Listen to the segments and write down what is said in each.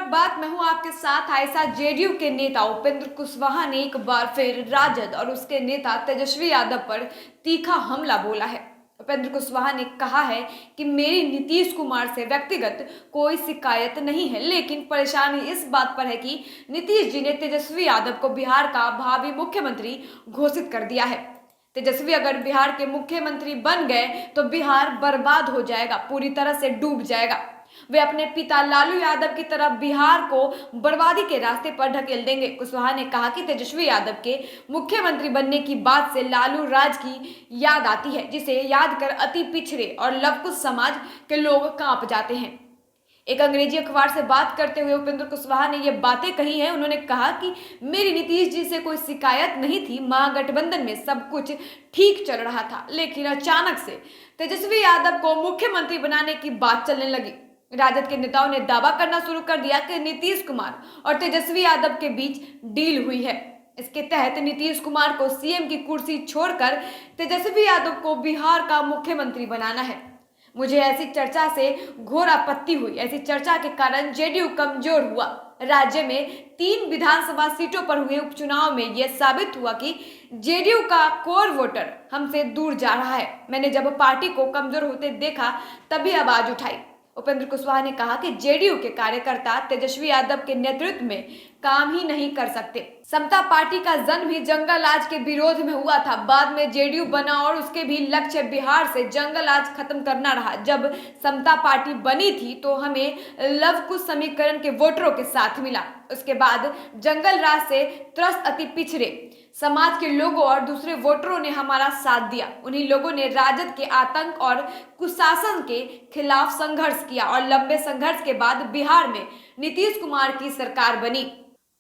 बात मैं हूं आपके साथ आयशा। जेडीयू के नेता उपेंद्र कुशवाहा ने एक बार फिर राजद और उसके नेता तेजस्वी यादव पर तीखा हमला बोला है। उपेंद्र कुशवाहा ने कहा है कि मेरी नीतीश कुमार से व्यक्तिगत कोई शिकायत नहीं है, लेकिन परेशानी इस बात पर है कि नीतीश जी ने तेजस्वी यादव को बिहार का भावी मुख्यमंत्री घोषित कर दिया है। तेजस्वी अगर बिहार के मुख्यमंत्री बन गए तो बिहार बर्बाद हो जाएगा, पूरी तरह से डूब जाएगा। वे अपने पिता लालू यादव की तरह बिहार को बर्बादी के रास्ते पर ढकेल देंगे। कुशवाहा ने कहा कि तेजस्वी यादव के मुख्यमंत्री बनने की बात से लालू राज की याद आती है, जिसे याद कर अति पिछड़े और लवकुश समाज के लोग कांप जाते हैं। एक अंग्रेजी अखबार से बात करते हुए उपेंद्र कुशवाहा ने ये बातें कही हैं। उन्होंने कहा कि मेरी नीतीश जी से कोई शिकायत नहीं थी, महागठबंधन में सब कुछ ठीक चल रहा था, लेकिन अचानक से तेजस्वी यादव को मुख्यमंत्री बनाने की बात चलने लगी। राजद के नेताओं ने दावा करना शुरू कर दिया कि नीतीश कुमार और तेजस्वी यादव के बीच डील हुई है। इसके तहत नीतीश कुमार को सीएम की कुर्सी छोड़कर तेजस्वी यादव को बिहार का मुख्यमंत्री बनाना है। मुझे ऐसी चर्चा से घोर आपत्ति हुई। ऐसी चर्चा के कारण जेडीयू कमजोर हुआ। राज्य में 3 विधानसभा सीटों पर हुए उपचुनाव में यह साबित हुआ कि जेडीयू का कोर वोटर हमसे दूर जा रहा है। मैंने जब पार्टी को कमजोर होते देखा तभी आवाज उठाई। उपेंद्र कुशवाहा ने कहा कि जेडीयू के कार्यकर्ता तेजस्वी यादव के नेतृत्व में काम ही नहीं कर सकते। समता पार्टी का जन्म भी जंगल राज के विरोध में हुआ था। बाद में जेडीयू बना और उसके भी लक्ष्य बिहार से जंगल राज खत्म करना रहा। जब समता पार्टी बनी थी तो हमें लवकुश समीकरण के वोटरों के साथ मिला। उसके बाद जंगल राज से त्रस्त अति पिछड़े समाज के लोगों और दूसरे वोटरों ने हमारा साथ दिया। उन्हीं लोगों ने राजद के आतंक और कुशासन के खिलाफ संघर्ष किया और लंबे संघर्ष के बाद बिहार में नीतीश कुमार की सरकार बनी।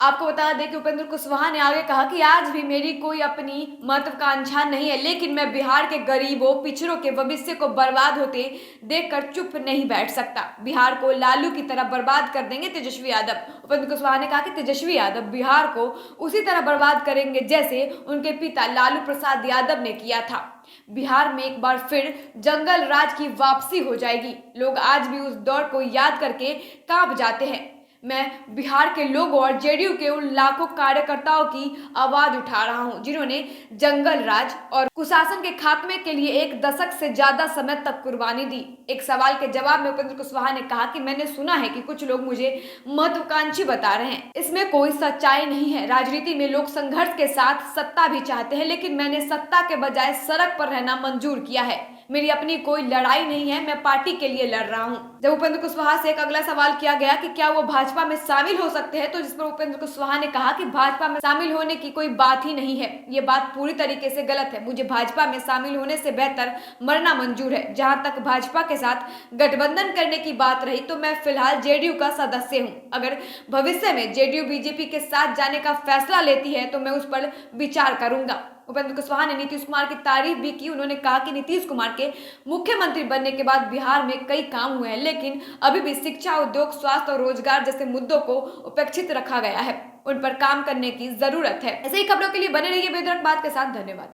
आपको बता दें कि उपेंद्र कुशवाहा ने आगे कहा कि आज भी मेरी कोई अपनी महत्वाकांक्षा नहीं है, लेकिन मैं बिहार के गरीबों पिछड़ों के भविष्य को बर्बाद होते देखकर चुप नहीं बैठ सकता। बिहार को लालू की तरह बर्बाद कर देंगे तेजस्वी यादव। उपेंद्र कुशवाहा ने कहा कि तेजस्वी यादव बिहार को उसी तरह बर्बाद करेंगे जैसे उनके पिता लालू प्रसाद यादव ने किया था। बिहार में एक बार फिर जंगल राज की वापसी हो जाएगी। लोग आज भी उस दौर को याद करके कांप जाते हैं। मैं बिहार के लोगों और जेडीयू के उन लाखों कार्यकर्ताओं की आवाज उठा रहा हूं जिन्होंने जंगल राज और कुशासन के खात्मे के लिए 1 दशक से ज्यादा समय तक कुर्बानी दी। एक सवाल के जवाब में उपेंद्र कुशवाहा ने कहा कि मैंने सुना है कि कुछ लोग मुझे महत्वाकांक्षी बता रहे हैं। इसमें कोई सच्चाई नहीं है। राजनीति में लोग संघर्ष के साथ सत्ता भी चाहते हैं, लेकिन मैंने सत्ता के बजाय सड़क पर रहना मंजूर किया है। मेरी अपनी कोई लड़ाई नहीं है, मैं पार्टी के लिए लड़ रहा हूं। जब उपेंद्र कुशवाहा से एक अगला सवाल किया गया कि क्या वो भाजपा में शामिल हो सकते हैं, तो जिस पर उपेंद्र कुशवाहा ने कहा कि भाजपा में शामिल होने की कोई बात ही नहीं है। ये बात पूरी तरीके से गलत है। मुझे भाजपा में शामिल होने से बेहतर मरना मंजूर है। जहां तक भाजपा के साथ गठबंधन करने की बात रही तो मैं फिलहाल जेडीयू का सदस्य हूं। अगर भविष्य में जेडीयू बीजेपी के साथ जाने का फैसला लेती है तो मैं उस पर विचार करूंगा। उपेंद्र कुशवाहा ने नीतीश कुमार की तारीफ भी की। उन्होंने कहा कि नीतीश कुमार के मुख्यमंत्री बनने के बाद बिहार में कई काम हुए हैं, लेकिन अभी भी शिक्षा, उद्योग, स्वास्थ्य और रोजगार जैसे मुद्दों को उपेक्षित रखा गया है। उन पर काम करने की जरूरत है। ऐसे ही खबरों के लिए बने रहिए बेधड़क बात के साथ। धन्यवाद।